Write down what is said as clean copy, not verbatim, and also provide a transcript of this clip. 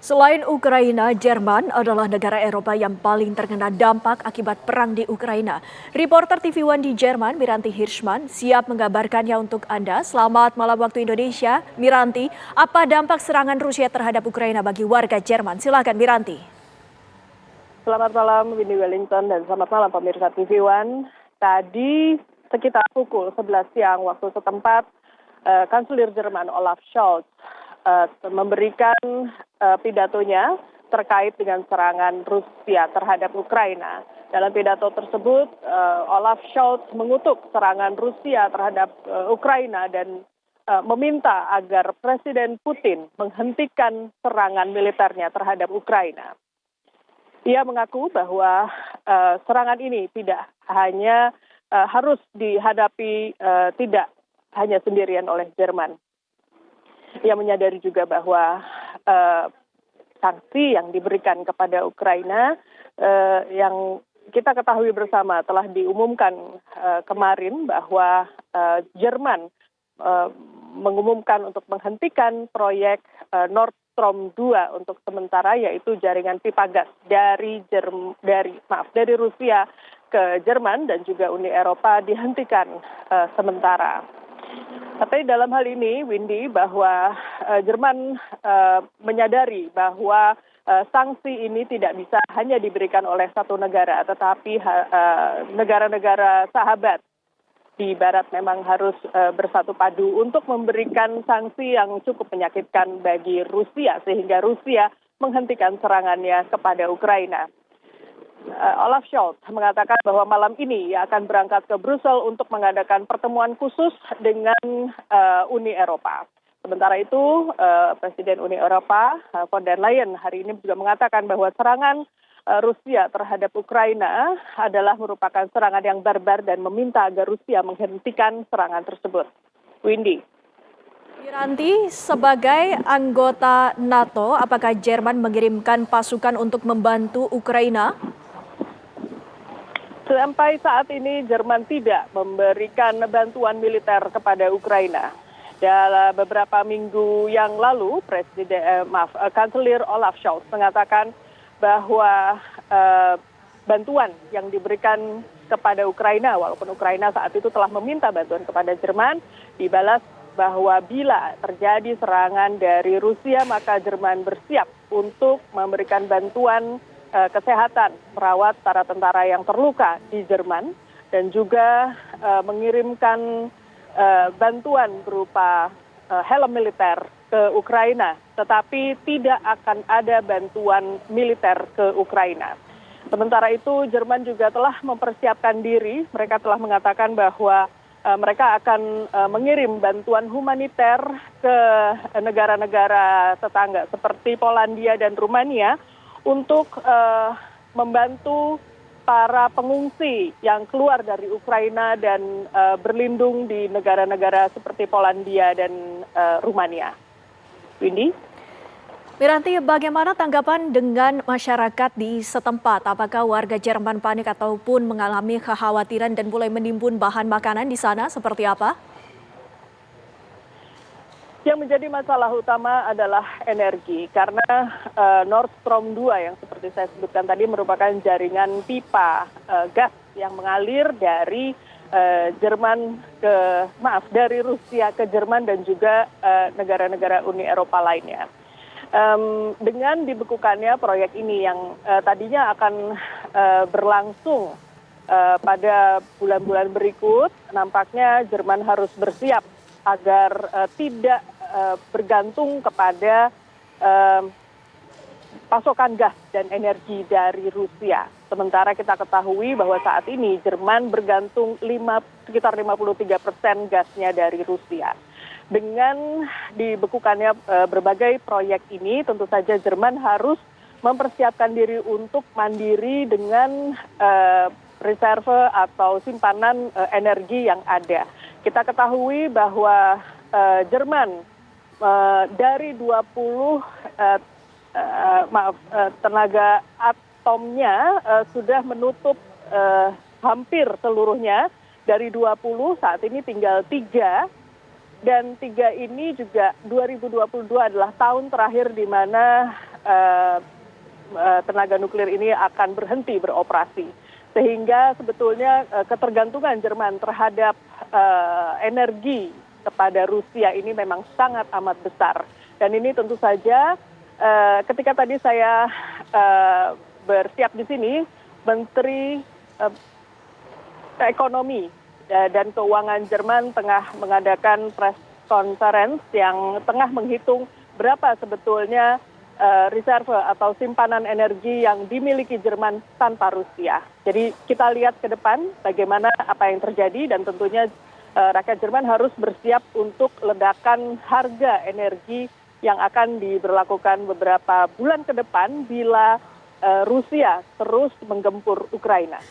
Selain Ukraina, Jerman adalah negara Eropa yang paling terkena dampak akibat perang di Ukraina. Reporter TV One di Jerman, Miranti Hirschman, siap menggambarkannya untuk Anda. Selamat malam waktu Indonesia. Miranti, apa dampak serangan Rusia terhadap Ukraina bagi warga Jerman? Silakan Miranti. Selamat malam Windy Wellington dan selamat malam pemirsa TV One. Tadi sekitar pukul 11 siang waktu setempat, Kanselir Jerman Olaf Scholz memberikan pidatonya terkait dengan serangan Rusia terhadap Ukraina. Dalam pidato tersebut, Olaf Scholz mengutuk serangan Rusia terhadap Ukraina dan meminta agar Presiden Putin menghentikan serangan militernya terhadap Ukraina. Ia mengaku bahwa serangan ini tidak hanya harus dihadapi tidak hanya sendirian oleh Jerman. Ia menyadari juga bahwa sanksi yang diberikan kepada Ukraina yang kita ketahui bersama telah diumumkan kemarin bahwa Jerman mengumumkan untuk menghentikan proyek Nord Stream 2 untuk sementara, yaitu jaringan pipa gas dari Rusia ke Jerman dan juga Uni Eropa dihentikan sementara. Tapi dalam hal ini, Windy, bahwa Jerman menyadari bahwa sanksi ini tidak bisa hanya diberikan oleh satu negara, tetapi negara-negara sahabat di Barat memang harus bersatu padu untuk memberikan sanksi yang cukup menyakitkan bagi Rusia, sehingga Rusia menghentikan serangannya kepada Ukraina. Olaf Scholz mengatakan bahwa malam ini ia akan berangkat ke Brussel untuk mengadakan pertemuan khusus dengan Uni Eropa. Sementara itu, Presiden Uni Eropa, von der Leyen, hari ini juga mengatakan bahwa serangan Rusia terhadap Ukraina adalah merupakan serangan yang barbar dan meminta agar Rusia menghentikan serangan tersebut. Windy. Miranti, sebagai anggota NATO, apakah Jerman mengirimkan pasukan untuk membantu Ukraina? Sampai saat ini Jerman tidak memberikan bantuan militer kepada Ukraina. Dalam beberapa minggu yang lalu, Kanselir Olaf Scholz mengatakan bahwa bantuan yang diberikan kepada Ukraina, walaupun Ukraina saat itu telah meminta bantuan kepada Jerman, dibalas bahwa bila terjadi serangan dari Rusia, maka Jerman bersiap untuk memberikan bantuan kesehatan, merawat para tentara yang terluka di Jerman, dan juga mengirimkan bantuan berupa helm militer ke Ukraina, tetapi tidak akan ada bantuan militer ke Ukraina. Sementara itu, Jerman juga telah mempersiapkan diri. Mereka telah mengatakan bahwa mereka akan mengirim bantuan humaniter ke negara-negara tetangga seperti Polandia dan Rumania untuk membantu para pengungsi yang keluar dari Ukraina dan berlindung di negara-negara seperti Polandia dan Rumania. Windy? Miranti, bagaimana tanggapan dengan masyarakat di setempat? Apakah warga Jerman panik ataupun mengalami kekhawatiran dan mulai menimbun bahan makanan di sana? Seperti apa? Yang menjadi masalah utama adalah energi, karena Nord Stream 2 yang seperti saya sebutkan tadi merupakan jaringan pipa gas yang mengalir dari dari Rusia ke Jerman dan juga negara-negara Uni Eropa lainnya. Dengan dibekukannya proyek ini yang tadinya akan berlangsung pada bulan-bulan berikut, nampaknya Jerman harus bersiap agar tidak bergantung kepada pasokan gas dan energi dari Rusia. Sementara kita ketahui bahwa saat ini Jerman bergantung sekitar 53% gasnya dari Rusia. Dengan dibekukannya berbagai proyek ini, tentu saja Jerman harus mempersiapkan diri untuk mandiri dengan reserve atau simpanan energi yang ada. Kita ketahui bahwa Jerman dari 20 tenaga atomnya sudah menutup hampir seluruhnya. Dari 20 saat ini tinggal 3, dan 3 ini juga 2022 adalah tahun terakhir di mana tenaga nuklir ini akan berhenti beroperasi. Sehingga sebetulnya ketergantungan Jerman terhadap energi kepada Rusia ini memang sangat amat besar. Dan ini tentu saja ketika tadi saya bersiap di sini, Menteri Ekonomi dan Keuangan Jerman tengah mengadakan press conference yang tengah menghitung berapa sebetulnya reserve atau simpanan energi yang dimiliki Jerman tanpa Rusia. Jadi kita lihat ke depan bagaimana apa yang terjadi dan tentunya rakyat Jerman harus bersiap untuk ledakan harga energi yang akan diberlakukan beberapa bulan ke depan bila Rusia terus menggempur Ukraina.